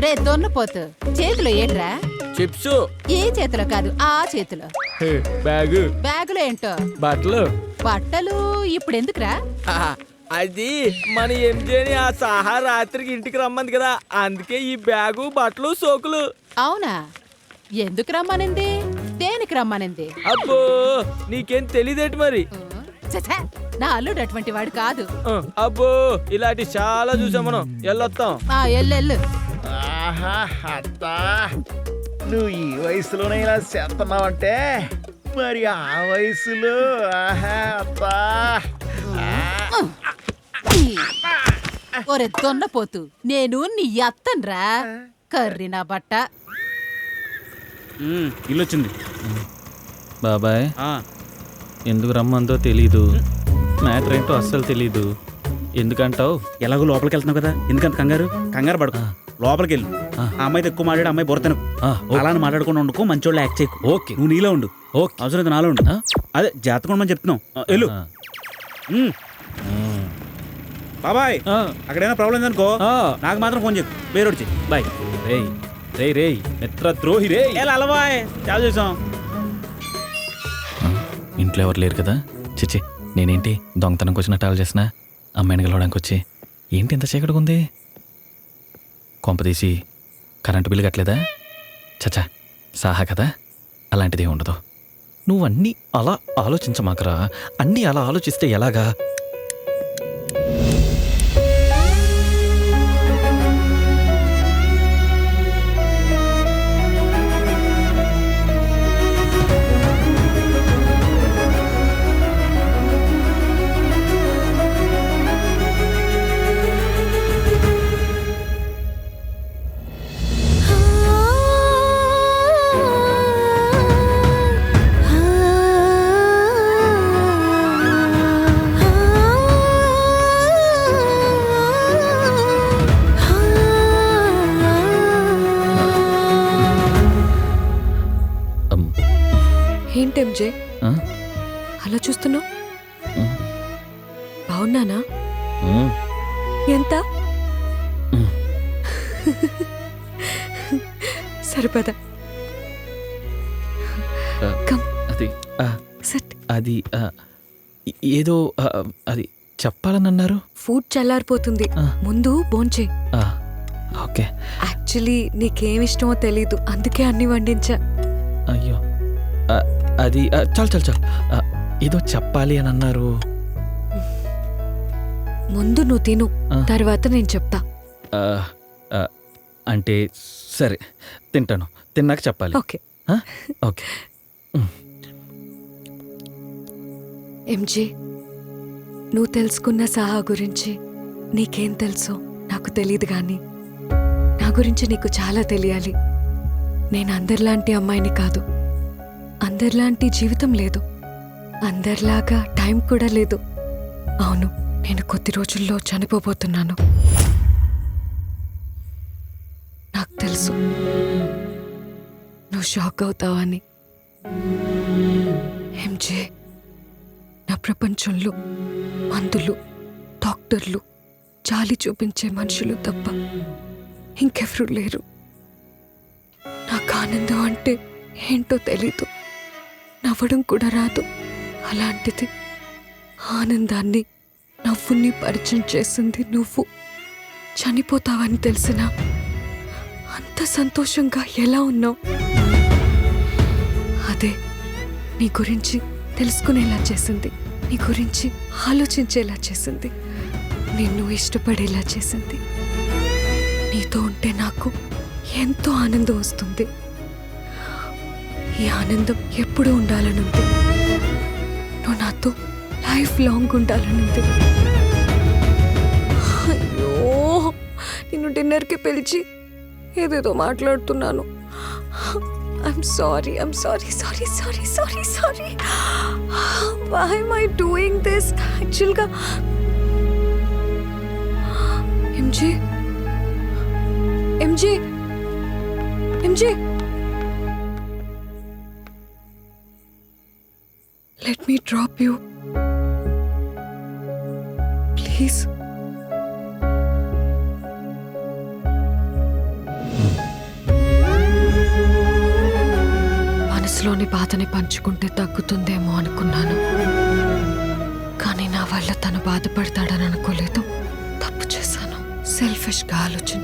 రే దొన్నపోతు, చేతిలో ఏంట్రా? చిప్స్. ఏ చేతిలో కాదు, ఆ చేతిలో. బ్యాగ్. బ్యాగులో ఏంటో? బట్టలు. బట్టలు ఇప్పుడు ఎందుకురా? అది మన ఎంజేని ఆ సహా రాత్రికి ఇంటికి రమ్మంది కదా, అందుకే ఈ బ్యాగు బట్టలు సోకులు. అవునా? ఎందుకు రమ్మనింది? దేనికి రమ్మనింది? అబ్బో నీకేం తెలీదేటి మరి. చచ్చా, నా అల్లుడు అటువంటి వాడు కాదు. అబ్బో ఇలాంటి చాలా చూసాం మనం. వెళ్ళొస్తాం. ఎల్లెల్లు. ఆహా అత్తా, నువ్వు ఈ వయసులోనే ఇలా చేస్తున్నావంటే మరి ఆ వయసులో ఆహా అత్తా. ఒరే దొన్నపోతు, నేను నీ అత్తన్రా. కర్రీ నా బట్ట. ఇల్లు వచ్చింది బాబాయ్. ఎందుకు రమ్మందో తెలీదు, మ్యాటర్ ఏంటో అస్సలు తెలీదు. ఎందుకంటావు? ఎలాగో లోపలికి వెళ్తున్నావు కదా, ఎందుకంత కంగారు పడకు. లోపలికి వెళ్ళు. ఆ అమ్మాయితో ఎక్కువ మాట్లాడి అమ్మాయి బొరతనకు. అలానే మాట్లాడుకుండా ఉండుకో, మంచోళ్ళు యాక్ట్ చేయకు. ఓకే, నువ్వు నీలో ఉండు. ఓకే, అవసరం నాలో ఉండు. అదే జాతకం మనం చెప్తున్నాం. వెళ్ళు. బాబాయ్ అక్కడైనా ప్రాబ్లం అనుకో, నాకు మాత్రం ఫోన్ చెప్పు. వేరే చెయ్యి. బాయ్. రేయ్ రేయ్ రేయ్ మిత్ర ద్రోహి రే. అలవాయ్ చాలా చూసాం. ఇంట్లో ఎవరు లేరు కదా? చిచ్చి, నేనేంటి దొంగతనంకి వచ్చిన ట్రావెల్ చేసిన అమ్మాయిని గెలవడానికి వచ్చి ఏంటి ఇంత చీకటిగా ఉంది? కొంపదీసి కరెంటు బిల్లు కట్టలేదా? చచ్చా, సాహా కదా, అలాంటిదే ఉండదు. నువ్వన్నీ అలా ఆలోచించమాకరా. అన్నీ అలా ఆలోచిస్తే ఎలాగా? ఏంటెంజే అలా చూస్తున్నావు? బాగున్నానా? ఎంత సరిపదా? అది ఏదో అది చెప్పాలని అన్నారు. ఫుడ్ చల్లారిపోతుంది, ముందు భోంచే. ఓకే. యాక్చువల్లీ నీకేమిష్టమో తెలీదు, అందుకే అన్ని వండించా. అయ్యో, అది చాలు ఏదో చెప్పాలి అని అన్నారు. ముందు నువ్వు తిను, తర్వాత నేను చెప్తా. అంటే సరే, తింటాను. తిన్నాక చెప్పాలి. ఓకే. ఓకే. ఎంజే, నువ్వు తెలుసుకున్న సాహా గురించి నీకేం తెలుసో నాకు తెలీదు, కానీ నా గురించి నీకు చాలా తెలియాలి. నేను అందరిలాంటి అమ్మాయిని కాదు, అందరిలాంటి జీవితం లేదు, అందరిలాగా టైం కూడా లేదు. అవును, నేను కొద్ది రోజుల్లో చనిపోబోతున్నాను. నాకు తెలుసు నువ్వు షాక్ అవుతావని. ఎంజే, నా ప్రపంచంలో మందులు, డాక్టర్లు, జాలి చూపించే మనుషులు తప్ప ఇంకెవరూ లేరు. నాకు ఆనందం అంటే ఏంటో తెలీదు, నవ్వడం కూడా రాదు. అలాంటిది ఆనందాన్ని, నవ్వుని పరిచయం చేసింది నువ్వు. చనిపోతావని తెలిసినా అంత సంతోషంగా ఎలా ఉన్నావు? అదే నీ గురించి తెలుసుకునేలా చేసింది, నీ గురించి ఆలోచించేలా చేసింది, నిన్ను ఇష్టపడేలా చేసింది. నీతో ఉంటే నాకు ఎంతో ఆనందం వస్తుంది. ఈ ఆనందం ఎప్పుడూ ఉండాలనుంది. నువ్వు నాతో లైఫ్ లాంగ్ ఉండాలనుంది. అయ్యో, నిన్ను డిన్నర్కి పిలిచి ఏదేదో మాట్లాడుతున్నాను. I'm sorry. Why am I doing this? Actually, MJ. Let me drop you. Please. మనసులోని బాధని పంచుకుంటే తగ్గుతుందేమో అనుకున్నాను, కానీ నా వల్ల తను బాధపడతాడని అనుకోలేదు. తప్పు చేశాను, సెల్ఫిష్గా ఆలోచించాను.